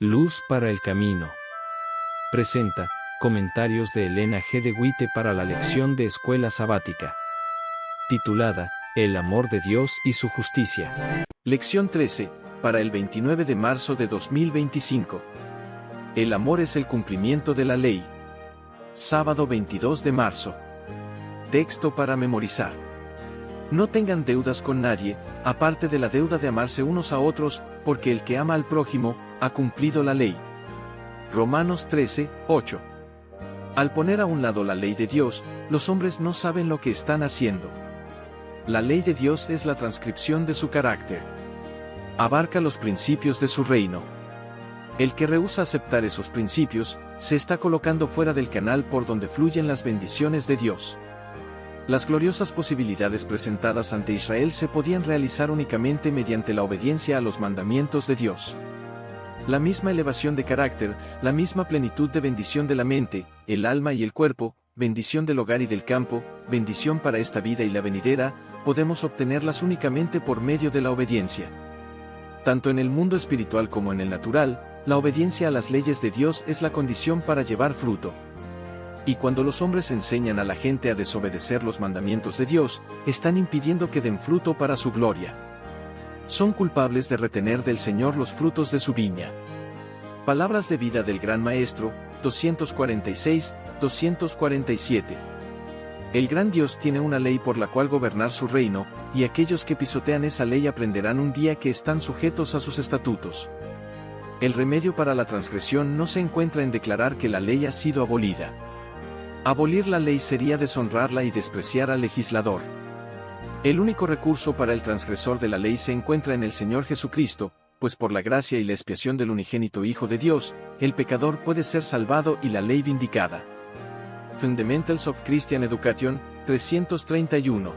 Luz para el camino. Presenta comentarios de Elena G. de Witte para la lección de escuela sabática, titulada El amor de Dios y su justicia. Lección 13, para el 29 de marzo de 2025. El amor es el cumplimiento de la ley. Sábado 22 de marzo. Texto para memorizar. No tengan deudas con nadie, aparte de la deuda de amarse unos a otros, porque el que ama al prójimo, ha cumplido la ley. Romanos 13, 8. Al poner a un lado la ley de Dios, los hombres no saben lo que están haciendo. La ley de Dios es la transcripción de su carácter. Abarca los principios de su reino. El que rehúsa aceptar esos principios, se está colocando fuera del canal por donde fluyen las bendiciones de Dios. Las gloriosas posibilidades presentadas ante Israel se podían realizar únicamente mediante la obediencia a los mandamientos de Dios. La misma elevación de carácter, la misma plenitud de bendición de la mente, el alma y el cuerpo, bendición del hogar y del campo, bendición para esta vida y la venidera, podemos obtenerlas únicamente por medio de la obediencia. Tanto en el mundo espiritual como en el natural, la obediencia a las leyes de Dios es la condición para llevar fruto. Y cuando los hombres enseñan a la gente a desobedecer los mandamientos de Dios, están impidiendo que den fruto para su gloria. Son culpables de retener del Señor los frutos de su viña. Palabras de vida del Gran Maestro, 246-247. El gran Dios tiene una ley por la cual gobernar su reino, y aquellos que pisotean esa ley aprenderán un día que están sujetos a sus estatutos. El remedio para la transgresión no se encuentra en declarar que la ley ha sido abolida. Abolir la ley sería deshonrarla y despreciar al legislador. El único recurso para el transgresor de la ley se encuentra en el Señor Jesucristo, pues por la gracia y la expiación del unigénito Hijo de Dios, el pecador puede ser salvado y la ley vindicada. Fundamentals of Christian Education, 331.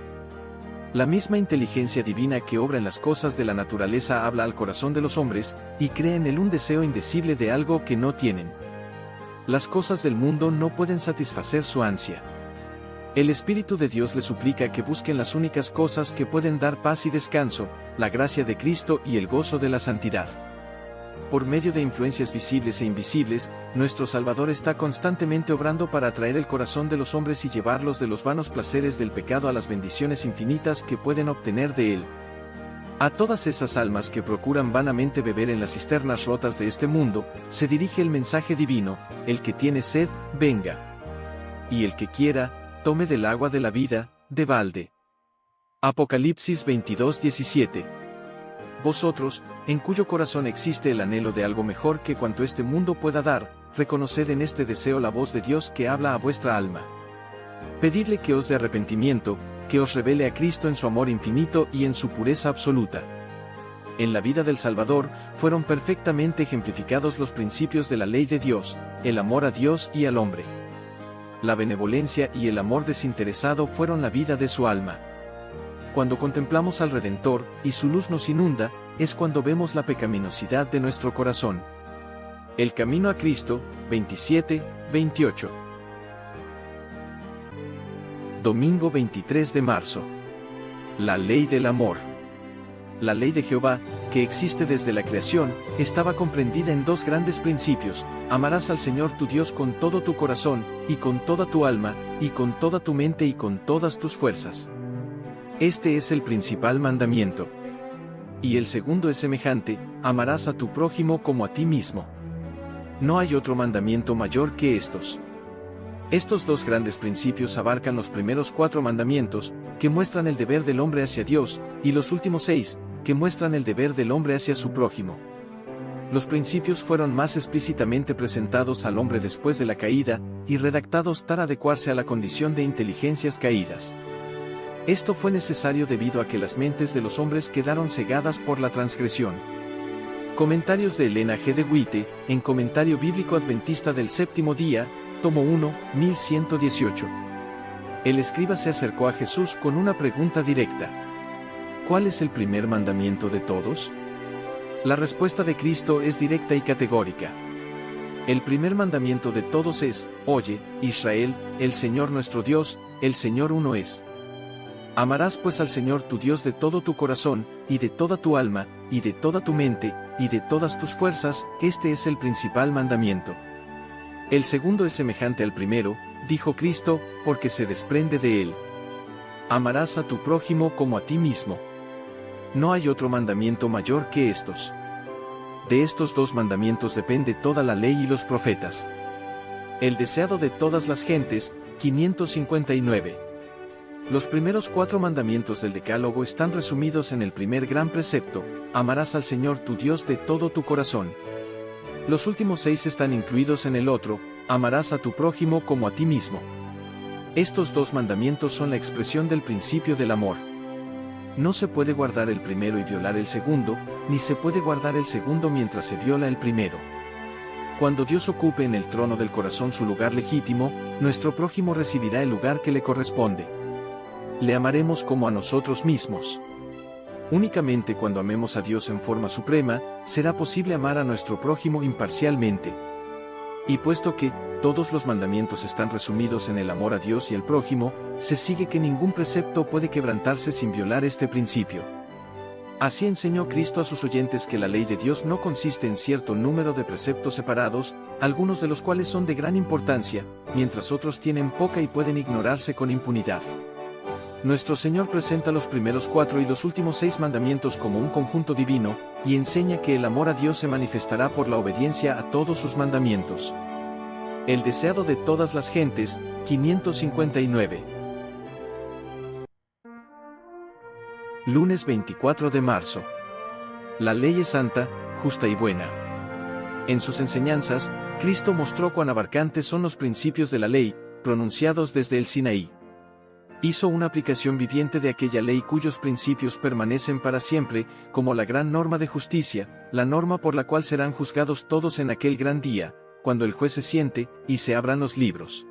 La misma inteligencia divina que obra en las cosas de la naturaleza habla al corazón de los hombres, y crea en él un deseo indecible de algo que no tienen. Las cosas del mundo no pueden satisfacer su ansia. El Espíritu de Dios le suplica que busquen las únicas cosas que pueden dar paz y descanso, la gracia de Cristo y el gozo de la santidad. Por medio de influencias visibles e invisibles, nuestro Salvador está constantemente obrando para atraer el corazón de los hombres y llevarlos de los vanos placeres del pecado a las bendiciones infinitas que pueden obtener de él. A todas esas almas que procuran vanamente beber en las cisternas rotas de este mundo, se dirige el mensaje divino: el que tiene sed, venga. Y el que quiera, tome del agua de la vida, de balde. Apocalipsis 22:17. Vosotros, en cuyo corazón existe el anhelo de algo mejor que cuanto este mundo pueda dar, reconoced en este deseo la voz de Dios que habla a vuestra alma. Pedidle que os dé arrepentimiento, que os revele a Cristo en su amor infinito y en su pureza absoluta. En la vida del Salvador, fueron perfectamente ejemplificados los principios de la ley de Dios, el amor a Dios y al hombre. La benevolencia y el amor desinteresado fueron la vida de su alma. Cuando contemplamos al Redentor, y su luz nos inunda, es cuando vemos la pecaminosidad de nuestro corazón. El camino a Cristo, 27-28. Domingo 23 de marzo. La ley del amor. La ley de Jehová, que existe desde la creación, estaba comprendida en dos grandes principios: amarás al Señor tu Dios con todo tu corazón, y con toda tu alma, y con toda tu mente y con todas tus fuerzas. Este es el principal mandamiento. Y el segundo es semejante: amarás a tu prójimo como a ti mismo. No hay otro mandamiento mayor que estos. Estos dos grandes principios abarcan los primeros 4 mandamientos, que muestran el deber del hombre hacia Dios, y los últimos 6, que muestran el deber del hombre hacia su prójimo. Los principios fueron más explícitamente presentados al hombre después de la caída, y redactados para adecuarse a la condición de inteligencias caídas. Esto fue necesario debido a que las mentes de los hombres quedaron cegadas por la transgresión. Comentarios de Elena G. de Witte, en Comentario Bíblico Adventista del Séptimo Día, Tomo 1, 1118. El escriba se acercó a Jesús con una pregunta directa: ¿cuál es el primer mandamiento de todos? La respuesta de Cristo es directa y categórica. El primer mandamiento de todos es: oye, Israel, el Señor nuestro Dios, el Señor uno es. Amarás pues al Señor tu Dios de todo tu corazón, y de toda tu alma, y de toda tu mente, y de todas tus fuerzas, este es el principal mandamiento. El segundo es semejante al primero, dijo Cristo, porque se desprende de él. Amarás a tu prójimo como a ti mismo. No hay otro mandamiento mayor que estos. De estos dos mandamientos depende toda la ley y los profetas. El deseado de todas las gentes, 559. Los primeros 4 mandamientos del Decálogo están resumidos en el primer gran precepto: amarás al Señor tu Dios de todo tu corazón. Los últimos 6 están incluidos en el otro: amarás a tu prójimo como a ti mismo. Estos 2 mandamientos son la expresión del principio del amor. No se puede guardar el primero y violar el segundo, ni se puede guardar el segundo mientras se viola el primero. Cuando Dios ocupe en el trono del corazón su lugar legítimo, nuestro prójimo recibirá el lugar que le corresponde. Le amaremos como a nosotros mismos. Únicamente cuando amemos a Dios en forma suprema, será posible amar a nuestro prójimo imparcialmente. Y puesto que todos los mandamientos están resumidos en el amor a Dios y al prójimo, se sigue que ningún precepto puede quebrantarse sin violar este principio. Así enseñó Cristo a sus oyentes que la ley de Dios no consiste en cierto número de preceptos separados, algunos de los cuales son de gran importancia, mientras otros tienen poca y pueden ignorarse con impunidad. Nuestro Señor presenta los primeros 4 y los últimos 6 mandamientos como un conjunto divino, y enseña que el amor a Dios se manifestará por la obediencia a todos sus mandamientos. El deseado de todas las gentes, 559. Lunes 24 de marzo. La ley es santa, justa y buena. En sus enseñanzas, Cristo mostró cuán abarcantes son los principios de la ley, pronunciados desde el Sinaí. Hizo una aplicación viviente de aquella ley cuyos principios permanecen para siempre, como la gran norma de justicia, la norma por la cual serán juzgados todos en aquel gran día, cuando el juez se siente, y se abran los libros.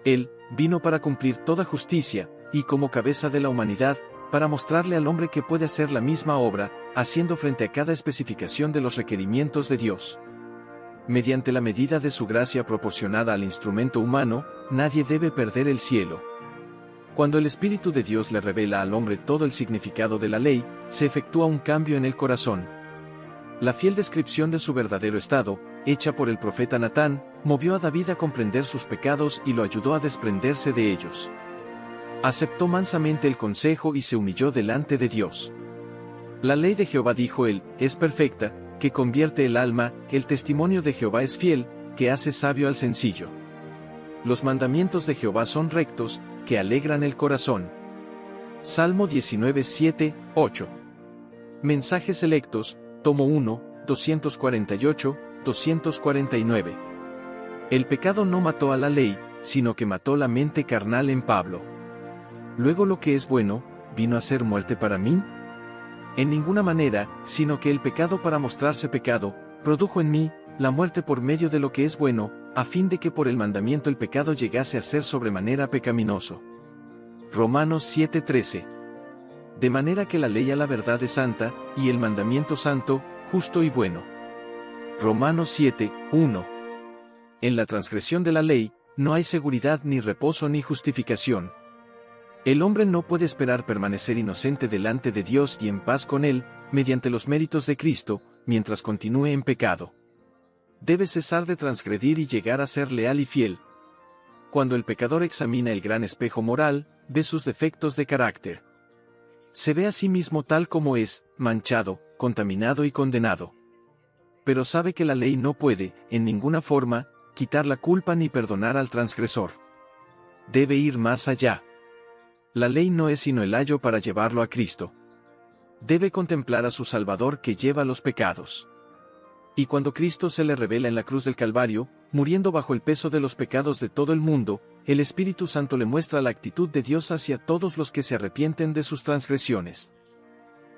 Él vino para cumplir toda justicia, y como cabeza de la humanidad, para mostrarle al hombre que puede hacer la misma obra, haciendo frente a cada especificación de los requerimientos de Dios. Mediante la medida de su gracia proporcionada al instrumento humano, nadie debe perder el cielo. Cuando el Espíritu de Dios le revela al hombre todo el significado de la ley, se efectúa un cambio en el corazón. La fiel descripción de su verdadero estado, hecha por el profeta Natán, movió a David a comprender sus pecados y lo ayudó a desprenderse de ellos. Aceptó mansamente el consejo y se humilló delante de Dios. La ley de Jehová, dijo él, es perfecta, que convierte el alma; el testimonio de Jehová es fiel, que hace sabio al sencillo. Los mandamientos de Jehová son rectos, que alegran el corazón. Salmo 19, 7, 8. Mensajes selectos, tomo 1, 248, 249. El pecado no mató a la ley, sino que mató la mente carnal en Pablo. Luego lo que es bueno, ¿vino a ser muerte para mí? En ninguna manera, sino que el pecado, para mostrarse pecado, produjo en mí la muerte por medio de lo que es bueno, a fin de que por el mandamiento el pecado llegase a ser sobremanera pecaminoso. Romanos 7:13. De manera que la ley a la verdad es santa, y el mandamiento santo, justo y bueno. Romanos 7:1. En la transgresión de la ley, no hay seguridad ni reposo ni justificación. El hombre no puede esperar permanecer inocente delante de Dios y en paz con Él, mediante los méritos de Cristo, mientras continúe en pecado. Debe cesar de transgredir y llegar a ser leal y fiel. Cuando el pecador examina el gran espejo moral, ve sus defectos de carácter. Se ve a sí mismo tal como es, manchado, contaminado y condenado. Pero sabe que la ley no puede, en ninguna forma, quitar la culpa ni perdonar al transgresor. Debe ir más allá. La ley no es sino el ayo para llevarlo a Cristo. Debe contemplar a su Salvador que lleva los pecados. Y cuando Cristo se le revela en la cruz del Calvario, muriendo bajo el peso de los pecados de todo el mundo, el Espíritu Santo le muestra la actitud de Dios hacia todos los que se arrepienten de sus transgresiones.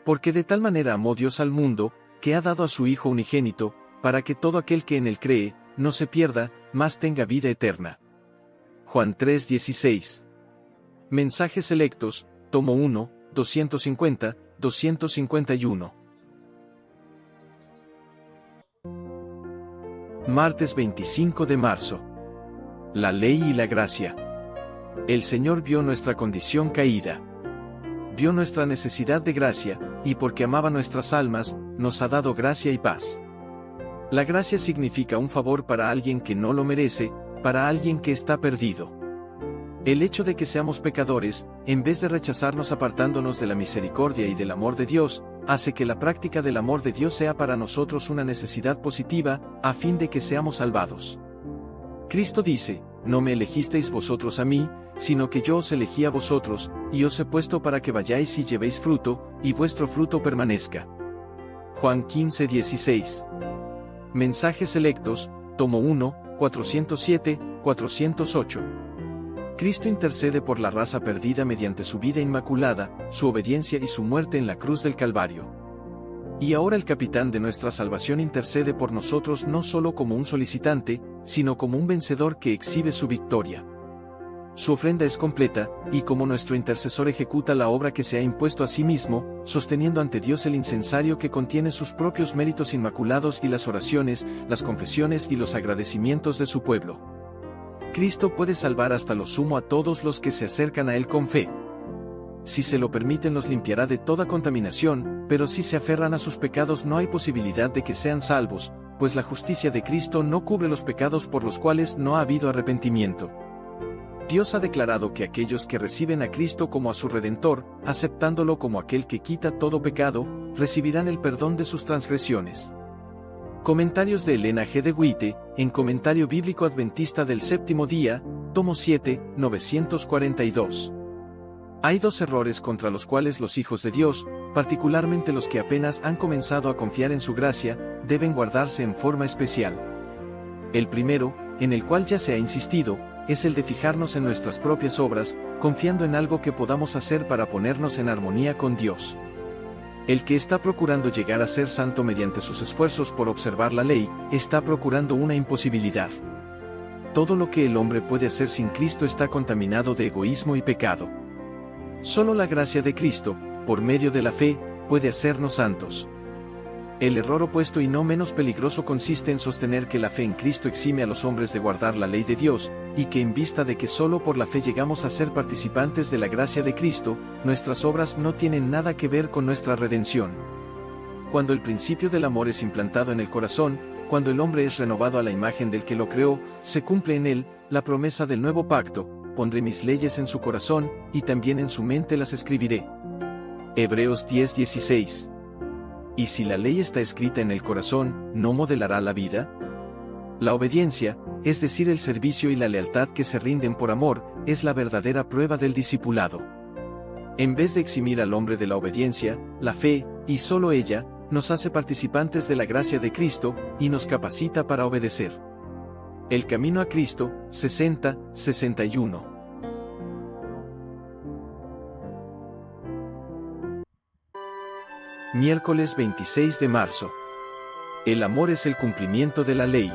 Porque de tal manera amó Dios al mundo, que ha dado a su Hijo unigénito, para que todo aquel que en él cree, no se pierda, mas tenga vida eterna. Juan 3:16. Mensajes selectos, tomo 1, 250, 251. Martes 25 de marzo. La ley y la gracia. El Señor vio nuestra condición caída. Vio nuestra necesidad de gracia, y porque amaba nuestras almas, nos ha dado gracia y paz. La gracia significa un favor para alguien que no lo merece, para alguien que está perdido. El hecho de que seamos pecadores, en vez de rechazarnos apartándonos de la misericordia y del amor de Dios, hace que la práctica del amor de Dios sea para nosotros una necesidad positiva, a fin de que seamos salvados. Cristo dice: no me elegisteis vosotros a mí, sino que yo os elegí a vosotros, y os he puesto para que vayáis y llevéis fruto, y vuestro fruto permanezca. Juan 15:16. Mensajes selectos, tomo 1, 407-408. Cristo intercede por la raza perdida mediante su vida inmaculada, su obediencia y su muerte en la cruz del Calvario. Y ahora el capitán de nuestra salvación intercede por nosotros no solo como un solicitante, sino como un vencedor que exhibe su victoria. Su ofrenda es completa, y como nuestro intercesor ejecuta la obra que se ha impuesto a sí mismo, sosteniendo ante Dios el incensario que contiene sus propios méritos inmaculados y las oraciones, las confesiones y los agradecimientos de su pueblo. Cristo puede salvar hasta lo sumo a todos los que se acercan a Él con fe. Si se lo permiten los limpiará de toda contaminación, pero si se aferran a sus pecados no hay posibilidad de que sean salvos, pues la justicia de Cristo no cubre los pecados por los cuales no ha habido arrepentimiento. Dios ha declarado que aquellos que reciben a Cristo como a su Redentor, aceptándolo como aquel que quita todo pecado, recibirán el perdón de sus transgresiones. Comentarios de Elena G. de White, en Comentario Bíblico Adventista del Séptimo Día, tomo 7, 942. Hay dos errores contra los cuales los hijos de Dios, particularmente los que apenas han comenzado a confiar en su gracia, deben guardarse en forma especial. El primero, en el cual ya se ha insistido, es el de fijarnos en nuestras propias obras, confiando en algo que podamos hacer para ponernos en armonía con Dios. El que está procurando llegar a ser santo mediante sus esfuerzos por observar la ley, está procurando una imposibilidad. Todo lo que el hombre puede hacer sin Cristo está contaminado de egoísmo y pecado. Solo la gracia de Cristo, por medio de la fe, puede hacernos santos. El error opuesto y no menos peligroso consiste en sostener que la fe en Cristo exime a los hombres de guardar la ley de Dios, y que en vista de que solo por la fe llegamos a ser participantes de la gracia de Cristo, nuestras obras no tienen nada que ver con nuestra redención. Cuando el principio del amor es implantado en el corazón, cuando el hombre es renovado a la imagen del que lo creó, se cumple en él la promesa del nuevo pacto: pondré mis leyes en su corazón, y también en su mente las escribiré. Hebreos 10:16. ¿Y si la ley está escrita en el corazón, no modelará la vida? La obediencia, es decir, el servicio y la lealtad que se rinden por amor, es la verdadera prueba del discipulado. En vez de eximir al hombre de la obediencia, la fe, y solo ella, nos hace participantes de la gracia de Cristo, y nos capacita para obedecer. El camino a Cristo, 60-61. Miércoles 26 de marzo. El amor es el cumplimiento de la ley.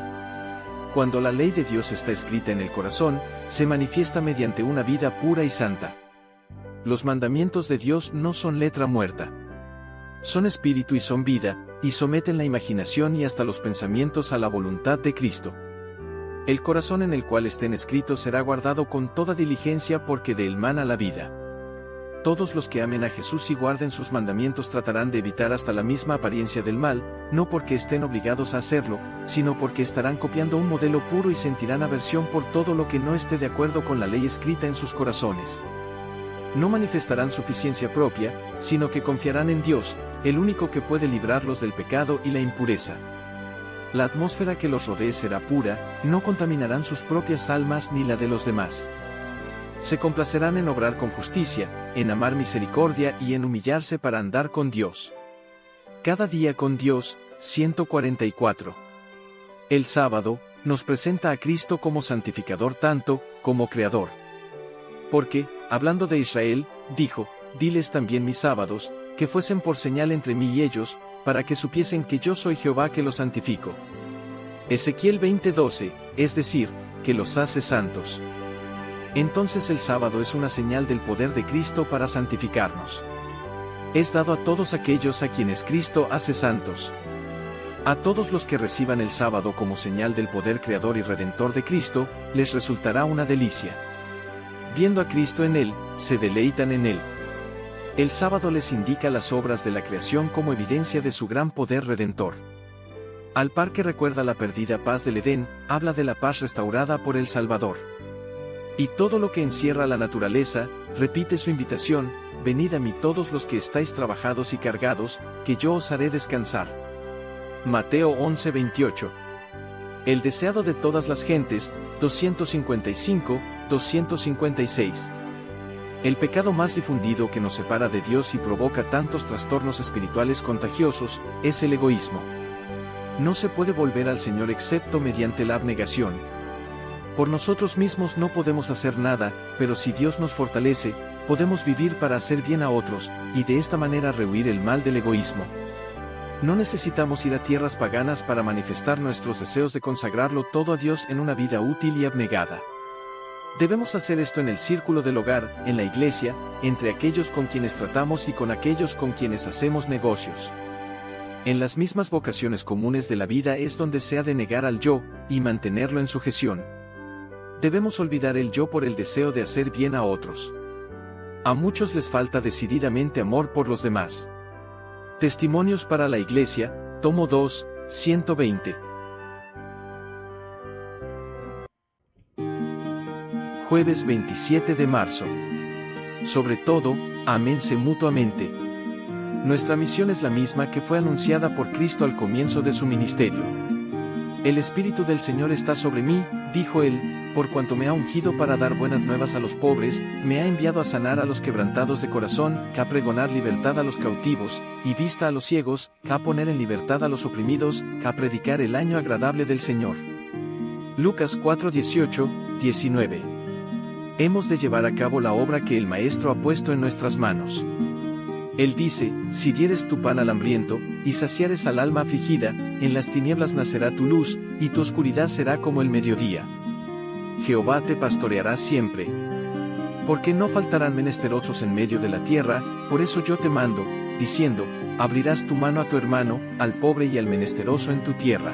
Cuando la ley de Dios está escrita en el corazón, se manifiesta mediante una vida pura y santa. Los mandamientos de Dios no son letra muerta. Son espíritu y son vida, y someten la imaginación y hasta los pensamientos a la voluntad de Cristo. El corazón en el cual estén escritos será guardado con toda diligencia porque de él mana la vida. Todos los que amen a Jesús y guarden sus mandamientos tratarán de evitar hasta la misma apariencia del mal, no porque estén obligados a hacerlo, sino porque estarán copiando un modelo puro y sentirán aversión por todo lo que no esté de acuerdo con la ley escrita en sus corazones. No manifestarán suficiencia propia, sino que confiarán en Dios, el único que puede librarlos del pecado y la impureza. La atmósfera que los rodee será pura, no contaminarán sus propias almas ni la de los demás. Se complacerán en obrar con justicia, en amar misericordia y en humillarse para andar con Dios. Cada día con Dios, 144. El sábado, nos presenta a Cristo como santificador tanto, como creador. Porque, hablando de Israel, dijo: diles también mis sábados, que fuesen por señal entre mí y ellos, para que supiesen que yo soy Jehová que los santifico. Ezequiel 20:12, es decir, que los hace santos. Entonces el sábado es una señal del poder de Cristo para santificarnos. Es dado a todos aquellos a quienes Cristo hace santos. A todos los que reciban el sábado como señal del poder creador y redentor de Cristo, les resultará una delicia. Viendo a Cristo en él, se deleitan en él. El sábado les indica las obras de la creación como evidencia de su gran poder redentor. Al par que recuerda la perdida paz del Edén, habla de la paz restaurada por el Salvador. Y todo lo que encierra la naturaleza, repite su invitación: venid a mí todos los que estáis trabajados y cargados, que yo os haré descansar. Mateo 11:28. El deseado de todas las gentes, 255-256. El pecado más difundido que nos separa de Dios y provoca tantos trastornos espirituales contagiosos, es el egoísmo. No se puede volver al Señor excepto mediante la abnegación. Por nosotros mismos no podemos hacer nada, pero si Dios nos fortalece, podemos vivir para hacer bien a otros, y de esta manera rehuir el mal del egoísmo. No necesitamos ir a tierras paganas para manifestar nuestros deseos de consagrarlo todo a Dios en una vida útil y abnegada. Debemos hacer esto en el círculo del hogar, en la iglesia, entre aquellos con quienes tratamos y con aquellos con quienes hacemos negocios. En las mismas vocaciones comunes de la vida es donde se ha de negar al yo, y mantenerlo en sujeción. Debemos olvidar el yo por el deseo de hacer bien a otros. A muchos les falta decididamente amor por los demás. Testimonios para la Iglesia, tomo 2, 120. Jueves 27 de marzo. Sobre todo, ámense mutuamente. Nuestra misión es la misma que fue anunciada por Cristo al comienzo de su ministerio. El Espíritu del Señor está sobre mí, dijo él, por cuanto me ha ungido para dar buenas nuevas a los pobres, me ha enviado a sanar a los quebrantados de corazón, a pregonar libertad a los cautivos, y vista a los ciegos, a poner en libertad a los oprimidos, a predicar el año agradable del Señor. Lucas 4:18, 19. Hemos de llevar a cabo la obra que el Maestro ha puesto en nuestras manos. Él dice: si dieres tu pan al hambriento, y saciares al alma afligida, en las tinieblas nacerá tu luz, y tu oscuridad será como el mediodía. Jehová te pastoreará siempre. Porque no faltarán menesterosos en medio de la tierra, por eso yo te mando, diciendo: abrirás tu mano a tu hermano, al pobre y al menesteroso en tu tierra.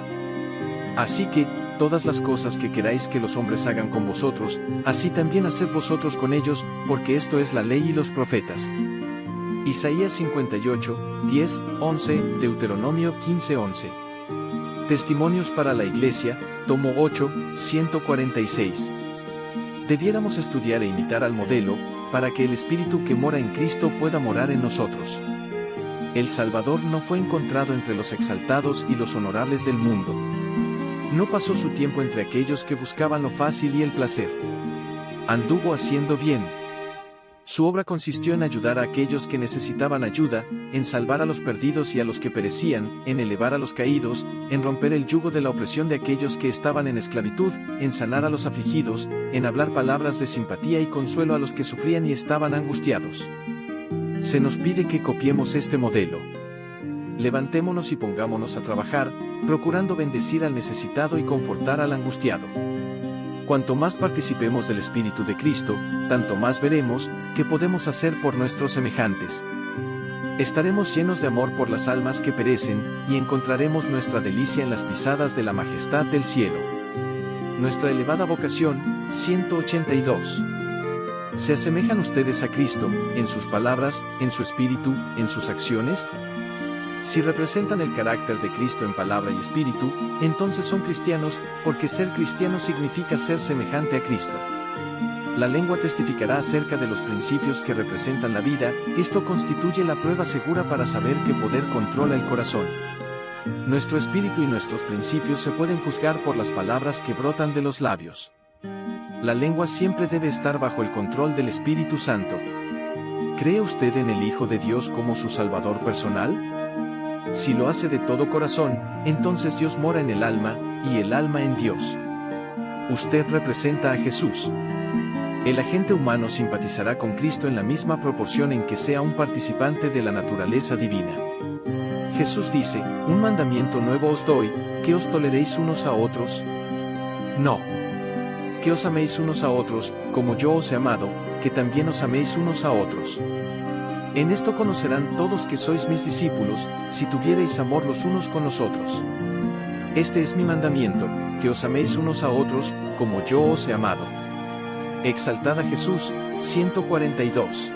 Así que, todas las cosas que queráis que los hombres hagan con vosotros, así también haced vosotros con ellos, porque esto es la ley y los profetas. Isaías 58, 10, 11, Deuteronomio 15, 11. Testimonios para la Iglesia, tomo 8, 146. Debiéramos estudiar e imitar al modelo, para que el Espíritu que mora en Cristo pueda morar en nosotros. El Salvador no fue encontrado entre los exaltados y los honorables del mundo. No pasó su tiempo entre aquellos que buscaban lo fácil y el placer. Anduvo haciendo bien. Su obra consistió en ayudar a aquellos que necesitaban ayuda, en salvar a los perdidos y a los que perecían, en elevar a los caídos, en romper el yugo de la opresión de aquellos que estaban en esclavitud, en sanar a los afligidos, en hablar palabras de simpatía y consuelo a los que sufrían y estaban angustiados. Se nos pide que copiemos este modelo. Levantémonos y pongámonos a trabajar, procurando bendecir al necesitado y confortar al angustiado. Cuanto más participemos del Espíritu de Cristo, tanto más veremos qué podemos hacer por nuestros semejantes. Estaremos llenos de amor por las almas que perecen, y encontraremos nuestra delicia en las pisadas de la majestad del cielo. Nuestra elevada vocación, 182. ¿Se asemejan ustedes a Cristo, en sus palabras, en su espíritu, en sus acciones? Si representan el carácter de Cristo en palabra y espíritu, entonces son cristianos, porque ser cristiano significa ser semejante a Cristo. La lengua testificará acerca de los principios que representan la vida, esto constituye la prueba segura para saber qué poder controla el corazón. Nuestro espíritu y nuestros principios se pueden juzgar por las palabras que brotan de los labios. La lengua siempre debe estar bajo el control del Espíritu Santo. ¿Cree usted en el Hijo de Dios como su Salvador personal? Si lo hace de todo corazón, entonces Dios mora en el alma, y el alma en Dios. Usted representa a Jesús. El agente humano simpatizará con Cristo en la misma proporción en que sea un participante de la naturaleza divina. Jesús dice: un mandamiento nuevo os doy, que os toleréis unos a otros. No. Que os améis unos a otros, como yo os he amado, que también os améis unos a otros. En esto conocerán todos que sois mis discípulos, si tuviereis amor los unos con los otros. Este es mi mandamiento, que os améis unos a otros, como yo os he amado. Exaltad a Jesús, 142.